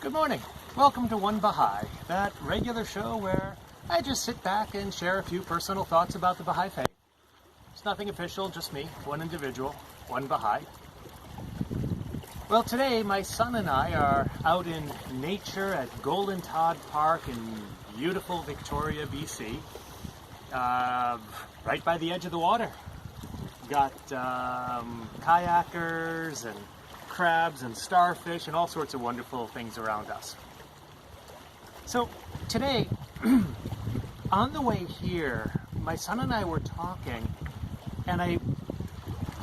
Good morning. Welcome to One Baha'i, that regular show where I just sit back and share a few personal thoughts about the Baha'i faith. It's nothing official, just me, one individual, one Baha'i. Well, today my son and I are out in nature at Golden Todd Park in beautiful Victoria, BC, right by the edge of the water. Got kayakers and crabs and starfish and all sorts of wonderful things around us. So today, on the way here, my son and I were talking, and I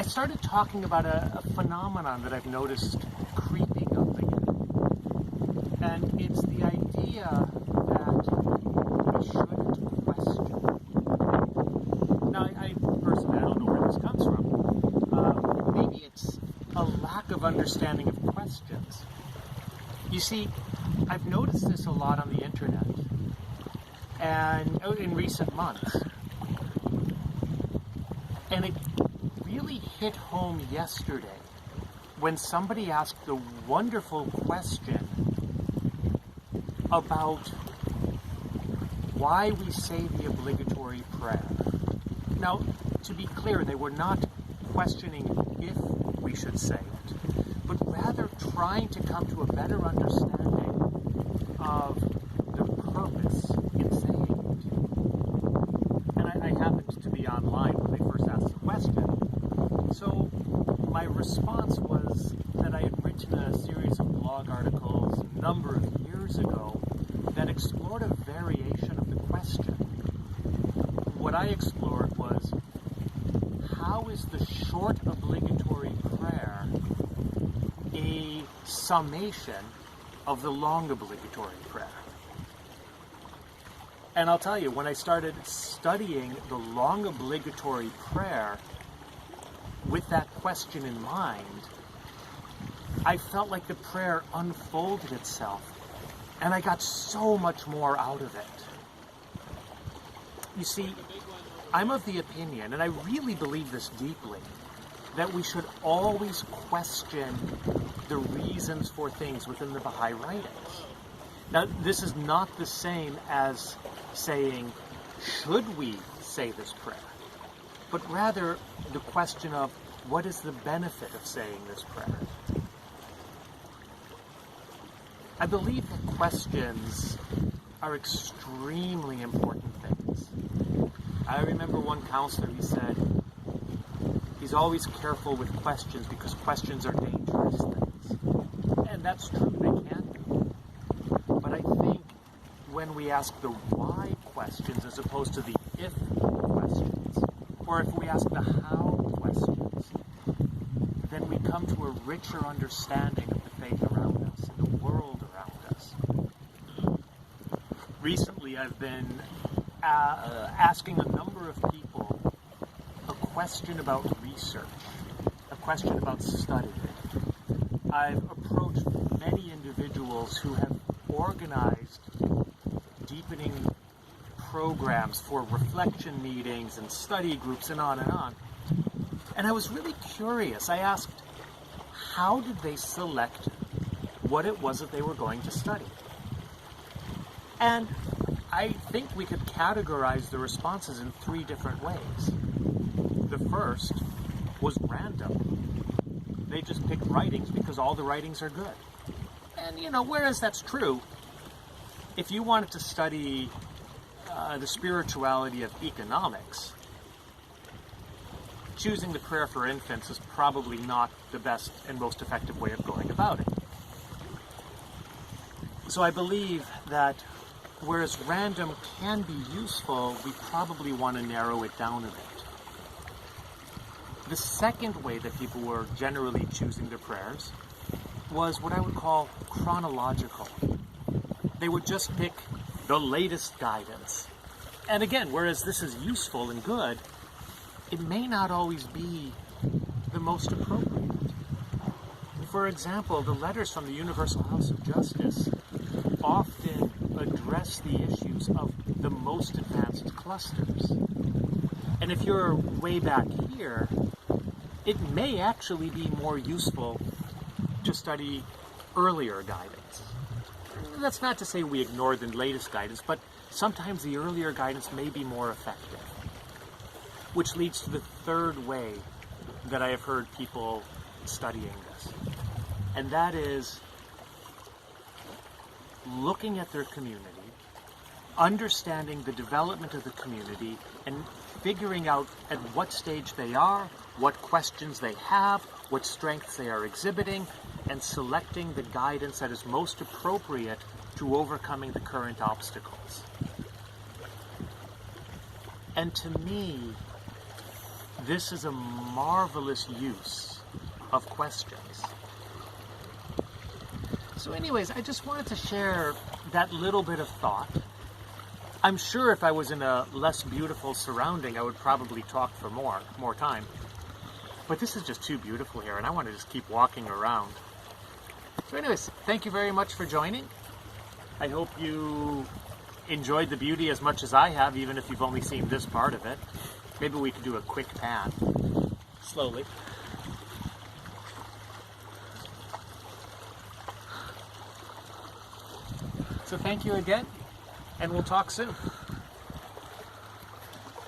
started talking about a phenomenon that I've noticed creeping up again. And it's the idea that we shouldn't question. Now, I personally, I don't know where this comes from. Maybe it's a lack of understanding of questions. You see, I've noticed this a lot on the internet and in recent months. And it really hit home yesterday when somebody asked the wonderful question about why we say the obligatory prayer. Now, to be clear, they were not questioning if we should say it, but rather trying to come to a better understanding of the purpose in saying it. And I happened to be online when they first asked the question, so my response was that I had written a series of blog articles a number of years ago that explored a variation of the question. What I explored was, how is the short obligatory prayer a summation of the long obligatory prayer? And I'll tell you, when I started studying the long obligatory prayer with that question in mind, I felt like the prayer unfolded itself, and I got so much more out of it. You see, I'm of the opinion, and I really believe this deeply, that we should always question the reasons for things within the Baha'i writings. Now, this is not the same as saying, should we say this prayer? But rather the question of, what is the benefit of saying this prayer? I believe that questions are extremely important things. I remember one counselor, he said, he's always careful with questions because questions are dangerous things. And that's true, they can be. But I think when we ask the why questions as opposed to the if questions, or if we ask the how questions, then we come to a richer understanding of the faith around us and the world around us. Recently, I've been asking a number of people a question about research, a question about studying. I've approached many individuals who have organized deepening programs for reflection meetings and study groups and on and on. And I was really curious. I asked, how did they select what it was that they were going to study? And I think we could categorize the responses in three different ways. The first was random. They just picked writings because all the writings are good. And, whereas that's true, if you wanted to study the spirituality of economics, choosing the prayer for infants is probably not the best and most effective way of going about it. So I believe that whereas random can be useful, we probably want to narrow it down a bit. The second way that people were generally choosing their prayers was what I would call chronological. They would just pick the latest guidance. And again, whereas this is useful and good, it may not always be the most appropriate. For example, the letters from the Universal House of Justice often address the issues of the most advanced clusters. And if you're way back here, it may actually be more useful to study earlier guidance. That's not to say we ignore the latest guidance, but sometimes the earlier guidance may be more effective. Which leads to the third way that I have heard people studying this. And that is looking at their community, understanding the development of the community, and figuring out at what stage they are, what questions they have, what strengths they are exhibiting, and selecting the guidance that is most appropriate to overcoming the current obstacles. And to me, this is a marvelous use of questions. So anyways, I just wanted to share that little bit of thought. I'm sure if I was in a less beautiful surrounding, I would probably talk for more time. But this is just too beautiful here, and I want to just keep walking around. So anyways, thank you very much for joining. I hope you enjoyed the beauty as much as I have, even if you've only seen this part of it. Maybe we could do a quick pan, slowly. So thank you again, and we'll talk soon.